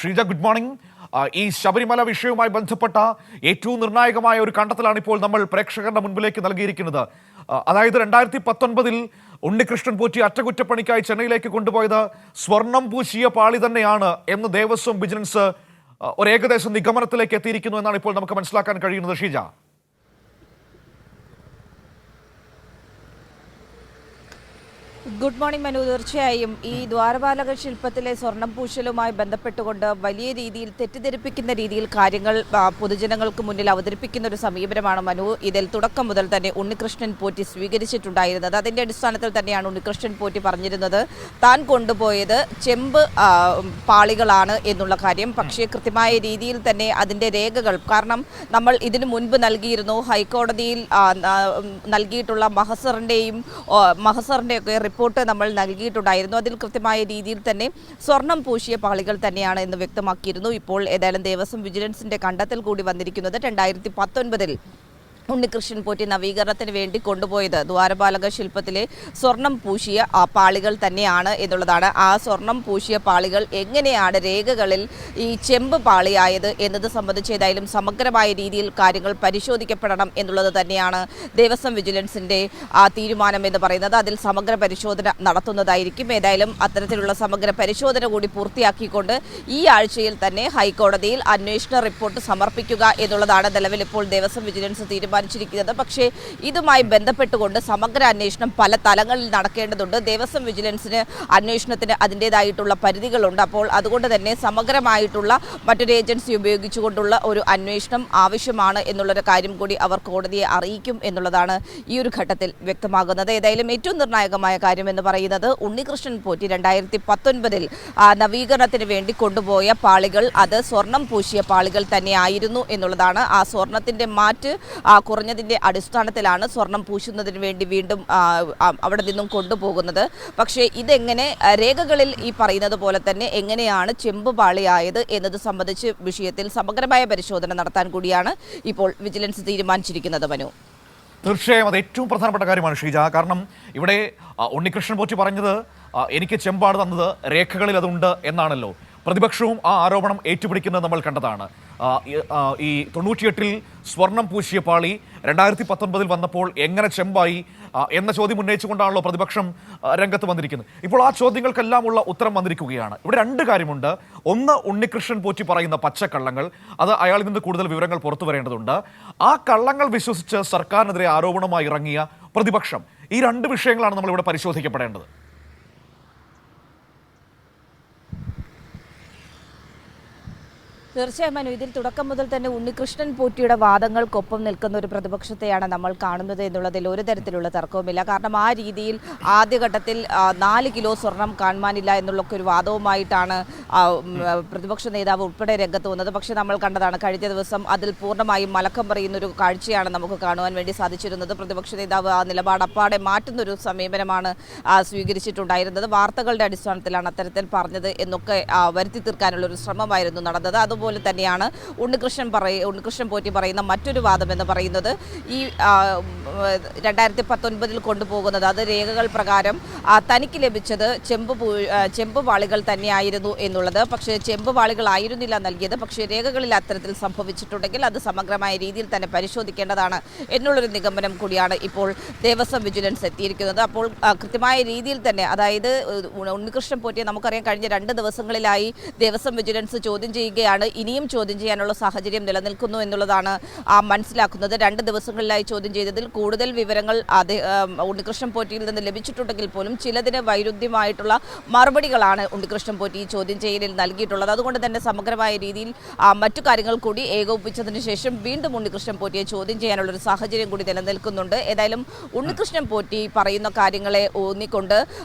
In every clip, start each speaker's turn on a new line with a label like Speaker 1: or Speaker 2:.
Speaker 1: Sheeja, good morning. ഈ ശബരിമല വിഷയവുമായി ബന്ധപ്പെട്ട ഏറ്റവും നിർണായകമായ ഒരു കണ്ടെത്തലാണ് ഇപ്പോൾ നമ്മൾ പ്രേക്ഷകരുടെ മുൻപിലേക്ക് നൽകിയിരിക്കുന്നത്. അതായത് 2019 ഉണ്ണികൃഷ്ണൻ പോറ്റി അറ്റകുറ്റപ്പണിക്കായി ചെന്നൈയിലേക്ക് കൊണ്ടുപോയത് സ്വർണം പൂശിയ പാളി തന്നെയാണ് എന്ന് ദേവസ്വം വിജിലൻസ് ഒരു ഏകദേശ നിഗമനത്തിലേക്ക് എത്തിയിരിക്കുന്നു എന്നാണ് ഇപ്പോൾ നമുക്ക് മനസ്സിലാക്കാൻ കഴിയുന്നത്. Sheeja,
Speaker 2: good morning Manu. തീർച്ചയായും ഈ ദ്വാരപാലക ശില്പത്തിലെ സ്വർണം പൂശലുമായി ബന്ധപ്പെട്ടുകൊണ്ട് വലിയ രീതിയിൽ തെറ്റിദ്ധരിപ്പിക്കുന്ന രീതിയിൽ കാര്യങ്ങൾ പൊതുജനങ്ങൾക്ക് മുന്നിൽ അവതരിപ്പിക്കുന്ന ഒരു സമീപനമാണ് മനു ഇതിൽ തുടക്കം മുതൽ തന്നെ ഉണ്ണികൃഷ്ണൻ പോറ്റി സ്വീകരിച്ചിട്ടുണ്ടായിരുന്നത്. അതിൻ്റെ അടിസ്ഥാനത്തിൽ തന്നെയാണ് ഉണ്ണികൃഷ്ണൻ പോറ്റി പറഞ്ഞിരുന്നത് താൻ കൊണ്ടുപോയത് ചെമ്പ് പാളികളാണ് എന്നുള്ള കാര്യം. പക്ഷേ കൃത്യമായ രീതിയിൽ തന്നെ അതിൻ്റെ രേഖകൾ, കാരണം നമ്മൾ ഇതിനു മുൻപ് നൽകിയിരുന്നു ഹൈക്കോടതിയിൽ നൽകിയിട്ടുള്ള മഹസറിൻ്റെയൊക്കെ റിപ്പോർട്ട് നമ്മൾ നൽകിയിട്ടുണ്ടായിരുന്നു. അതിൽ കൃത്യമായ രീതിയിൽ തന്നെ സ്വർണം പൂശിയ പാളികൾ തന്നെയാണ് എന്ന് വ്യക്തമാക്കിയിരുന്നു. ഇപ്പോൾ ഏതായാലും ദേവസ്വം വിജിലൻസിന്റെ കണ്ടെത്തൽ കൂടി വന്നിരിക്കുന്നത് 2019 ഉണ്ണികൃഷ്ണൻ പോറ്റി നവീകരണത്തിന് വേണ്ടി കൊണ്ടുപോയത് ദ്വാരപാലക ശില്പത്തിലെ സ്വർണം പൂശിയ പാളികൾ തന്നെയാണ് എന്നുള്ളതാണ്. ആ സ്വർണം പൂശിയ പാളികൾ എങ്ങനെയാണ് രേഖകളിൽ ഈ ചെമ്പ് പാളിയായത് എന്നത് സംബന്ധിച്ച് ഏതായാലും സമഗ്രമായ രീതിയിൽ കാര്യങ്ങൾ പരിശോധിക്കപ്പെടണം എന്നുള്ളത് തന്നെയാണ് ദേവസ്വം വിജിലൻസിൻ്റെ തീരുമാനം എന്ന് പറയുന്നത്. അതിൽ സമഗ്ര പരിശോധന നടത്തുന്നതായിരിക്കും. ഏതായാലും അത്തരത്തിലുള്ള സമഗ്ര പരിശോധന കൂടി പൂർത്തിയാക്കിക്കൊണ്ട് ഈ ആഴ്ചയിൽ തന്നെ ഹൈക്കോടതിയിൽ അന്വേഷണ റിപ്പോർട്ട് സമർപ്പിക്കുക എന്നുള്ളതാണ് നിലവിൽ ഇപ്പോൾ ദേവസ്വം വിജിലൻസ് തീരുമാനിച്ചിരിക്കുന്നത്. പക്ഷേ ഇതുമായി ബന്ധപ്പെട്ടുകൊണ്ട് സമഗ്ര അന്വേഷണം പല തലങ്ങളിൽ നടക്കേണ്ടതുണ്ട്. ദേവസ്വം വിജിലൻസിന് അന്വേഷണത്തിന് അതിൻ്റെതായിട്ടുള്ള പരിധികളുണ്ട്. അപ്പോൾ അതുകൊണ്ട് തന്നെ സമഗ്രമായിട്ടുള്ള മറ്റൊരു ഏജൻസി ഉപയോഗിച്ചുകൊണ്ടുള്ള ഒരു അന്വേഷണം ആവശ്യമാണ് എന്നുള്ളൊരു കാര്യം കൂടി അവർ കോടതിയെ അറിയിക്കും എന്നുള്ളതാണ് ഈ ഒരു ഘട്ടത്തിൽ വ്യക്തമാകുന്നത്. ഏതായാലും ഏറ്റവും നിർണായകമായ കാര്യം എന്ന് പറയുന്നത് ഉണ്ണികൃഷ്ണൻ പോറ്റി 2019 നവീകരണത്തിന് വേണ്ടി കൊണ്ടുപോയ പാളികൾ അത് സ്വർണം പൂശിയ പാളികൾ തന്നെയായിരുന്നു എന്നുള്ളതാണ്. ആ സ്വർണത്തിൻ്റെ മാറ്റ് കുറഞ്ഞതിൻ്റെ അടിസ്ഥാനത്തിലാണ് സ്വർണം പൂശുന്നതിന് വേണ്ടി വീണ്ടും അവിടെ നിന്നും കൊണ്ടുപോകുന്നത്. പക്ഷേ ഇതെങ്ങനെ രേഖകളിൽ ഈ പറയുന്നത് പോലെ തന്നെ എങ്ങനെയാണ് ചെമ്പ് പാളിയായത് എന്നത് സംബന്ധിച്ച് വിഷയത്തിൽ സമഗ്രമായ പരിശോധന നടത്താൻ കൂടിയാണ് ഇപ്പോൾ വിജിലൻസ് തീരുമാനിച്ചിരിക്കുന്നത്. മനു,
Speaker 1: തീർച്ചയായും അത് ഏറ്റവും പ്രധാനപ്പെട്ട കാര്യമാണ് ഷീജ. കാരണം ഇവിടെ ഉണ്ണികൃഷ്ണൻ പോറ്റി പറഞ്ഞത് എനിക്ക് ചെമ്പാണ് തന്നത്, രേഖകളിൽ അതുണ്ട് എന്നാണല്ലോ. പ്രതിപക്ഷവും ആ ആരോപണം ഏറ്റുപിടിക്കുന്നത് നമ്മൾ കണ്ടതാണ്. ഈ 98 സ്വർണം പൂശിയ പാളി 2019 വന്നപ്പോൾ എങ്ങനെ ചെമ്പായി എന്ന ചോദ്യം ഉന്നയിച്ചുകൊണ്ടാണല്ലോ പ്രതിപക്ഷം രംഗത്ത് വന്നിരിക്കുന്നത്. ഇപ്പോൾ ആ ചോദ്യങ്ങൾക്കെല്ലാമുള്ള ഉത്തരം വന്നിരിക്കുകയാണ്. ഇവിടെ രണ്ട് കാര്യമുണ്ട്. ഒന്ന്, ഉണ്ണികൃഷ്ണൻ പോറ്റി പറയുന്ന പച്ചക്കള്ളങ്ങൾ, അത് അയാളിൽ നിന്ന് കൂടുതൽ വിവരങ്ങൾ പുറത്തു വരേണ്ടതുണ്ട്. ആ കള്ളങ്ങൾ വിശ്വസിച്ച് സർക്കാരിനെതിരെ ആരോപണമായി ഇറങ്ങിയ പ്രതിപക്ഷം, ഈ രണ്ട് വിഷയങ്ങളാണ് നമ്മളിവിടെ പരിശോധിക്കപ്പെടേണ്ടത്.
Speaker 2: തീർച്ചയായും മനു, ഇതിൽ തുടക്കം മുതൽ തന്നെ ഉണ്ണികൃഷ്ണൻ പോറ്റിയുടെ വാദങ്ങൾക്കൊപ്പം നിൽക്കുന്ന ഒരു പ്രതിപക്ഷത്തെയാണ് നമ്മൾ കാണുന്നത് എന്നുള്ളതിൽ ഒരു തരത്തിലുള്ള തർക്കവുമില്ല. കാരണം ആ രീതിയിൽ ആദ്യഘട്ടത്തിൽ 4 കിലോ സ്വർണം കാണുവാനില്ല എന്നുള്ളൊക്കെ ഒരു വാദവുമായിട്ടാണ് പ്രതിപക്ഷ നേതാവ് ഉൾപ്പെടെ രംഗത്ത് വന്നത്. പക്ഷേ നമ്മൾ കണ്ടതാണ് കഴിഞ്ഞ ദിവസം അതിൽ പൂർണ്ണമായും മലക്കം പറയുന്നൊരു കാഴ്ചയാണ് നമുക്ക് കാണുവാൻ വേണ്ടി സാധിച്ചിരുന്നത്. പ്രതിപക്ഷ നേതാവ് ആ നിലപാട് അപ്പാടെ മാറ്റുന്നൊരു സമീപനമാണ് സ്വീകരിച്ചിട്ടുണ്ടായിരുന്നത്. വാർത്തകളുടെ അടിസ്ഥാനത്തിലാണ് അത്തരത്തിൽ പറഞ്ഞത് എന്നൊക്കെ വരുത്തി തീർക്കാനുള്ളൊരു ശ്രമമായിരുന്നു നടന്നത്. അതുപോലെ തന്നെയാണ് ഉണ്ണികൃഷ്ണൻ പോറ്റി പറയുന്ന മറ്റൊരു വാദം എന്ന് പറയുന്നത് ഈ 2019 കൊണ്ടുപോകുന്നത് അത് രേഖകൾ പ്രകാരം തനിക്ക് ലഭിച്ചത് ചെമ്പ് പാളികൾ തന്നെയായിരുന്നു എന്നുള്ളത്. പക്ഷേ ചെമ്പ് പാളികളായിരുന്നില്ല നൽകിയത്. പക്ഷേ രേഖകളിൽ അത്തരത്തിൽ സംഭവിച്ചിട്ടുണ്ടെങ്കിൽ അത് സമഗ്രമായ രീതിയിൽ തന്നെ പരിശോധിക്കേണ്ടതാണ് എന്നുള്ളൊരു നിഗമനം കൂടിയാണ് ഇപ്പോൾ ദേവസ്വം വിജിലൻസ് എത്തിയിരിക്കുന്നത്. അപ്പോൾ കൃത്യമായ രീതിയിൽ തന്നെ, അതായത് ഉണ്ണികൃഷ്ണൻ പോറ്റിയെ നമുക്കറിയാം കഴിഞ്ഞ 2 ദിവസങ്ങളിലായി ദേവസ്വം വിജിലൻസ് ചോദ്യം ചെയ്യുകയാണ്. ഇനിയും ചോദ്യം ചെയ്യാനുള്ള സാഹചര്യം നിലനിൽക്കുന്നു എന്നുള്ളതാണ് മനസ്സിലാക്കുന്നത്. 2 ദിവസങ്ങളിലായി ചോദ്യം ചെയ്തതിൽ കൂടുതൽ വിവരങ്ങൾ ഉണ്ണികൃഷ്ണൻ പോറ്റിയിൽ നിന്ന് ലഭിച്ചിട്ടുണ്ടെങ്കിൽ പോലും ചിലതിന് വൈരുദ്ധ്യമായിട്ടുള്ള മറുപടികളാണ് ഉണ്ണികൃഷ്ണൻ പോറ്റി ചോദ്യം ചെയ്യലിൽ നൽകിയിട്ടുള്ളത്. അതുകൊണ്ട് തന്നെ സമഗ്രമായ രീതിയിൽ മറ്റു കാര്യങ്ങൾ കൂടി ഏകോപിപ്പിച്ചതിന് ശേഷം വീണ്ടും ഉണ്ണികൃഷ്ണൻ പോറ്റിയെ ചോദ്യം ചെയ്യാനുള്ളൊരു സാഹചര്യം കൂടി നിലനിൽക്കുന്നുണ്ട്. ഏതായാലും ഉണ്ണികൃഷ്ണൻ പോറ്റി പറയുന്ന കാര്യങ്ങളെ ഊന്നിക്കൊണ്ട്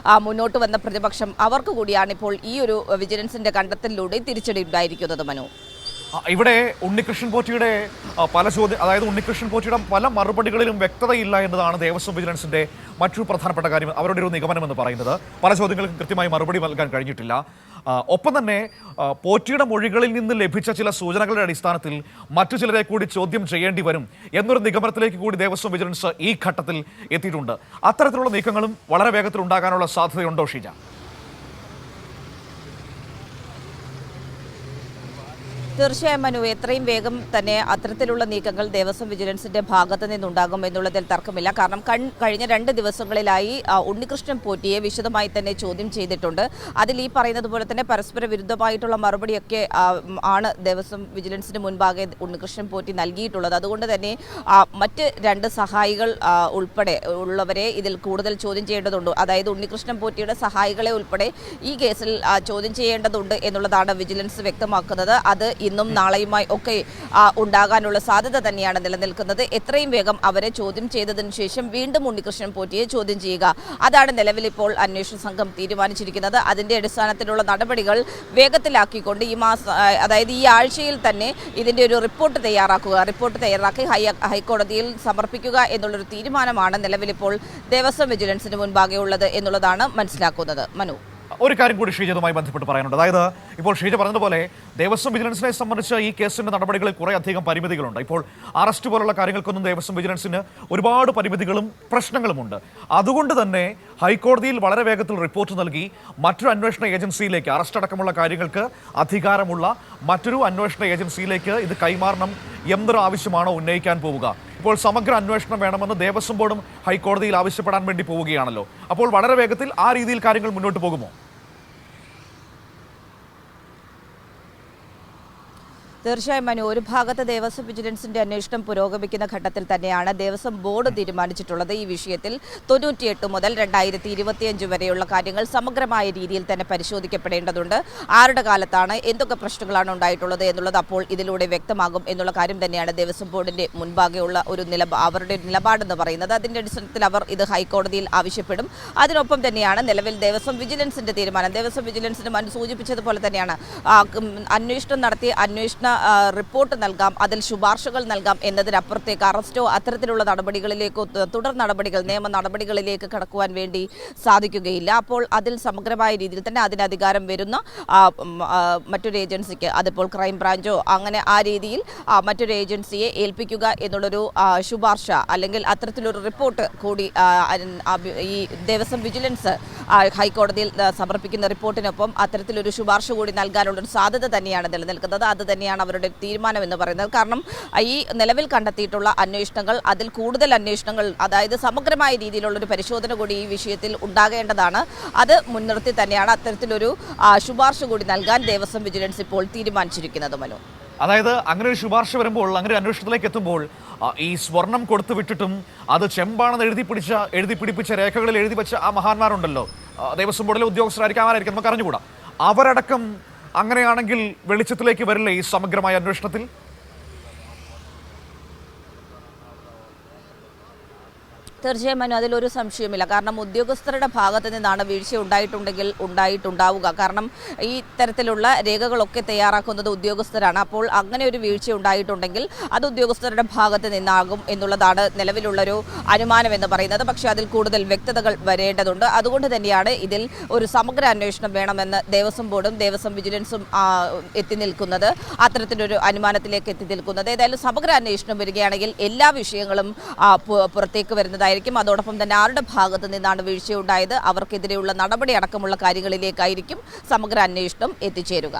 Speaker 2: മുന്നോട്ട് വന്ന പ്രതിപക്ഷം അവർക്ക് കൂടിയാണ് ഇപ്പോൾ ഈ ഒരു വിജിലൻസിന്റെ കണ്ടെത്തലിലൂടെ തിരിച്ചടി ഉണ്ടായിരിക്കുന്നത്. മനു,
Speaker 1: ഇവിടെ ഉണ്ണികൃഷ്ണൻ പോറ്റിയുടെ അതായത് ഉണ്ണികൃഷ്ണൻ പോറ്റിയുടെ പല മറുപടികളിലും വ്യക്തതയില്ല എന്നതാണ് ദേവസ്വം വിജിലൻസിന്റെ മറ്റൊരു പ്രധാനപ്പെട്ട കാര്യം. അവരുടെ ഒരു നിഗമനം എന്ന് പറയുന്നത് പല ചോദ്യങ്ങൾക്കും കൃത്യമായി മറുപടി നൽകാൻ കഴിഞ്ഞിട്ടില്ല. ഒപ്പം തന്നെ പോറ്റിയുടെ മൊഴികളിൽ നിന്ന് ലഭിച്ച ചില സൂചനകളുടെ അടിസ്ഥാനത്തിൽ മറ്റു ചിലരെ കൂടി ചോദ്യം ചെയ്യേണ്ടി വരും എന്നൊരു നിഗമനത്തിലേക്ക് കൂടി ദേവസ്വം വിജിലൻസ് ഈ ഘട്ടത്തിൽ എത്തിയിട്ടുണ്ട്. അത്തരത്തിലുള്ള നീക്കങ്ങളും വളരെ വേഗത്തിൽ ഉണ്ടാകാനുള്ള സാധ്യതയുണ്ടോ ഷീജ?
Speaker 2: തീർച്ചയായും മനു, എത്രയും വേഗം തന്നെ അത്തരത്തിലുള്ള നീക്കങ്ങൾ ദേവസ്വം വിജിലൻസിന്റെ ഭാഗത്ത് നിന്നുണ്ടാകും എന്നുള്ളതിൽ തർക്കമില്ല. കാരണം കഴിഞ്ഞ 2 ദിവസങ്ങളിലായി ഉണ്ണികൃഷ്ണൻ പോറ്റിയെ വിശദമായി തന്നെ ചോദ്യം ചെയ്തിട്ടുണ്ട്. അതിൽ ഈ പറയുന്നത് പോലെ തന്നെ പരസ്പര വിരുദ്ധമായിട്ടുള്ള മറുപടിയൊക്കെ ആണ് ദേവസ്വം വിജിലൻസിന് മുൻപാകെ ഉണ്ണികൃഷ്ണൻ പോറ്റി നൽകിയിട്ടുള്ളത്. അതുകൊണ്ട് തന്നെ മറ്റ് 2 സഹായികൾ ഉൾപ്പെടെ ഉള്ളവരെ ഇതിൽ കൂടുതൽ ചോദ്യം ചെയ്യേണ്ടതുണ്ട്. അതായത് ഉണ്ണികൃഷ്ണൻ പോറ്റിയുടെ സഹായികളെ ഉൾപ്പെടെ ഈ കേസിൽ ചോദ്യം ചെയ്യേണ്ടതുണ്ട് എന്നുള്ളതാണ് വിജിലൻസ് വ്യക്തമാക്കുന്നത്. അത് ഇന്നും നാളെയുമായി ഒക്കെ ഉണ്ടാകാനുള്ള സാധ്യത തന്നെയാണ് നിലനിൽക്കുന്നത്. എത്രയും വേഗം അവരെ ചോദ്യം ചെയ്തതിനു ശേഷം വീണ്ടും ഉണ്ണികൃഷ്ണൻ പോറ്റിയെ ചോദ്യം ചെയ്യുക, അതാണ് നിലവിൽ ഇപ്പോൾ അന്വേഷണ സംഘം തീരുമാനിച്ചിരിക്കുന്നത്. അതിന്റെ അടിസ്ഥാനത്തിലുള്ള നടപടികൾ വേഗത്തിലാക്കിക്കൊണ്ട് ഈ മാസം, അതായത് ഈ ആഴ്ചയിൽ തന്നെ ഇതിന്റെ ഒരു റിപ്പോർട്ട് തയ്യാറാക്കി ഹൈക്കോടതിയിൽ സമർപ്പിക്കുക എന്നുള്ളൊരു തീരുമാനമാണ് നിലവിലിപ്പോൾ ദേവസ്വം വിജിലൻസിന് മുൻപാകെ ഉള്ളത് എന്നുള്ളതാണ് മനസ്സിലാക്കുന്നത്. മനു,
Speaker 1: ഒരു കാര്യം കൂടി ഷീജതുമായി ബന്ധപ്പെട്ട് പറയാനുണ്ട്. അതായത് ഇപ്പോൾ ഷീജ പറഞ്ഞതുപോലെ ദേവസ്വം വിജിലൻസിനെ സംബന്ധിച്ച് ഈ കേസിന്റെ നടപടികളിൽ കുറേ അധികം പരിമിതികളുണ്ട്. ഇപ്പോൾ അറസ്റ്റ് പോലുള്ള കാര്യങ്ങൾക്കൊന്നും ദേവസ്വം വിജിലൻസിന് ഒരുപാട് പരിമിതികളും പ്രശ്നങ്ങളുമുണ്ട്. അതുകൊണ്ട് തന്നെ ഹൈക്കോടതിയിൽ വളരെ വേഗത്തിൽ റിപ്പോർട്ട് നൽകി മറ്റൊരു അന്വേഷണ ഏജൻസിയിലേക്ക്, അറസ്റ്റ് അടക്കമുള്ള കാര്യങ്ങൾക്ക് അധികാരമുള്ള മറ്റൊരു അന്വേഷണ ഏജൻസിയിലേക്ക് ഇത് കൈമാറണം എന്നൊരു ആവശ്യമാണോ ഉന്നയിക്കാൻ പോവുക? ഇപ്പോൾ സമഗ്ര അന്വേഷണം വേണമെന്ന് ദേവസ്വം ബോർഡും ഹൈക്കോടതിയിൽ ആവശ്യപ്പെടാൻ വേണ്ടി പോവുകയാണല്ലോ. അപ്പോൾ വളരെ വേഗത്തിൽ ആ രീതിയിൽ കാര്യങ്ങൾ മുന്നോട്ട് പോകുമോ?
Speaker 2: തീർച്ചയായും മനു, ഒരു ഭാഗത്ത് ദേവസ്വം വിജിലൻസിന്റെ അന്വേഷണം പുരോഗമിക്കുന്ന ഘട്ടത്തിൽ തന്നെയാണ് ദേവസ്വം ബോർഡ് തീരുമാനിച്ചിട്ടുള്ളത് ഈ വിഷയത്തിൽ 98 മുതൽ 2025 വരെയുള്ള കാര്യങ്ങൾ സമഗ്രമായ രീതിയിൽ തന്നെ പരിശോധിക്കപ്പെടേണ്ടതുണ്ട്. ആരുടെ കാലത്താണ് എന്തൊക്കെ പ്രശ്നങ്ങളാണ് ഉണ്ടായിട്ടുള്ളത് എന്നുള്ളത് അപ്പോൾ ഇതിലൂടെ വ്യക്തമാകും എന്നുള്ള കാര്യം തന്നെയാണ് ദേവസ്വം ബോർഡിന്റെ മുൻപാകെയുള്ള ഒരു അവരുടെ നിലപാടെന്ന് പറയുന്നത്. അതിന്റെ അടിസ്ഥാനത്തിൽ അവർ ഇത് ഹൈക്കോടതിയിൽ ആവശ്യപ്പെടും. അതിനൊപ്പം തന്നെയാണ് നിലവിൽ ദേവസ്വം വിജിലൻസിന്റെ തീരുമാനം. ദേവസ്വം വിജിലൻസിന് മനു സൂചിപ്പിച്ചതുപോലെ തന്നെയാണ് അന്വേഷണം നടത്തി റിപ്പോർട്ട് നൽകാം, അതിൽ ശുപാർശകൾ നൽകാം എന്നതിനപ്പുറത്തേക്ക് അറസ്റ്റോ അത്തരത്തിലുള്ള നടപടികളിലേക്കോ തുടർ നടപടികൾ, നിയമ നടപടികളിലേക്ക് കടക്കുവാൻ വേണ്ടി സാധിക്കുകയില്ല. അപ്പോൾ അതിൽ സമഗ്രമായ രീതിയിൽ തന്നെ അതിന് അധികാരം വരുന്ന മറ്റൊരു ഏജൻസിക്ക്, അതിപ്പോൾ ക്രൈം ബ്രാഞ്ചോ അങ്ങനെ ആ രീതിയിൽ മറ്റൊരു ഏജൻസിയെ ഏൽപ്പിക്കുക എന്നുള്ളൊരു ശുപാർശ അല്ലെങ്കിൽ അത്തരത്തിലൊരു റിപ്പോർട്ട് കൂടി ഈ ദേവസ്വം വിജിലൻസ് ഹൈക്കോടതിയിൽ സമർപ്പിക്കുന്ന റിപ്പോർട്ടിനൊപ്പം അത്തരത്തിലൊരു ശുപാർശ കൂടി നൽകാനുള്ളൊരു സാധ്യത തന്നെയാണ് നിലനിൽക്കുന്നത്. അത് തന്നെയാണ് അവരുടെ തീരുമാനം എന്ന് പറയുന്നത്. കാരണം ഈ നിലവിൽ കണ്ടെത്തിയിട്ടുള്ള അന്വേഷണങ്ങൾ, അതിൽ കൂടുതൽ അന്വേഷണങ്ങൾ, അതായത് സമഗ്രമായ രീതിയിലുള്ളൊരു പരിശോധന കൂടി ഈ വിഷയത്തിൽ ഉണ്ടാകേണ്ടതാണ്. അത് മുൻനിർത്തി തന്നെയാണ് അത്തരത്തിലൊരു ശുപാർശ കൂടി നൽകാൻ ദേവസ്വം വിജിലൻസ് ഇപ്പോൾ തീരുമാനിച്ചിരിക്കുന്നത്. മനു,
Speaker 1: അതായത് അങ്ങനെ ഒരു ശുപാർശ വരുമ്പോൾ, അങ്ങനെ ഒരു അന്വേഷണത്തിലേക്ക് എത്തുമ്പോൾ ഈ സ്വർണം കൊടുത്തു വിട്ടിട്ടും അത് ചെമ്പാണെന്ന് എഴുതി പിടിപ്പിച്ച രേഖകളിൽ എഴുതി വെച്ച ആ മഹാന്മാരുണ്ടല്ലോ, ദേവസ്വം ബോർഡിലെ ഉദ്യോഗസ്ഥരായിരിക്കും, ആരായിരിക്കും നമുക്ക് അറിഞ്ഞുകൂടാ, അവരടക്കം അങ്ങനെയാണെങ്കിൽ വെളിച്ചത്തിലേക്ക് വരില്ലേ ഈ സമഗ്രമായ അന്വേഷണത്തിൽ?
Speaker 2: തീർച്ചയായും മനു, അതിലൊരു സംശയമില്ല. കാരണം ഉദ്യോഗസ്ഥരുടെ ഭാഗത്ത് നിന്നാണ് വീഴ്ച ഉണ്ടായിട്ടുണ്ടെങ്കിൽ ഉണ്ടായിട്ടുണ്ടാവുക. കാരണം ഈ തരത്തിലുള്ള രേഖകളൊക്കെ തയ്യാറാക്കുന്നത് ഉദ്യോഗസ്ഥരാണ്. അപ്പോൾ അങ്ങനെ ഒരു വീഴ്ച ഉണ്ടായിട്ടുണ്ടെങ്കിൽ അത് ഉദ്യോഗസ്ഥരുടെ ഭാഗത്ത് നിന്നാകും എന്നുള്ളതാണ് നിലവിലുള്ളൊരു അനുമാനം എന്ന് പറയുന്നത്. പക്ഷേ അതിൽ കൂടുതൽ വ്യക്തതകൾ വരേണ്ടതുണ്ട്. അതുകൊണ്ട് തന്നെയാണ് ഇതിൽ ഒരു സമഗ്ര അന്വേഷണം വേണമെന്ന് ദേവസ്വം ബോർഡും ദേവസ്വം വിജിലൻസും എത്തി നിൽക്കുന്നത്, അത്തരത്തിലൊരു അനുമാനത്തിലേക്ക് എത്തി നിൽക്കുന്നത്. ഏതായാലും സമഗ്ര അന്വേഷണം വരികയാണെങ്കിൽ എല്ലാ വിഷയങ്ങളും പുറത്തേക്ക് വരുന്നതായിരിക്കും. അതോടൊപ്പം തന്നെ ആരുടെ ഭാഗത്ത് നിന്നാണ് വീഴ്ചയുണ്ടായത്, അവർക്കെതിരെയുള്ള നടപടി അടക്കമുള്ള കാര്യങ്ങളിലേക്കായിരിക്കും സമഗ്ര അന്വേഷണം എത്തിച്ചേരുക.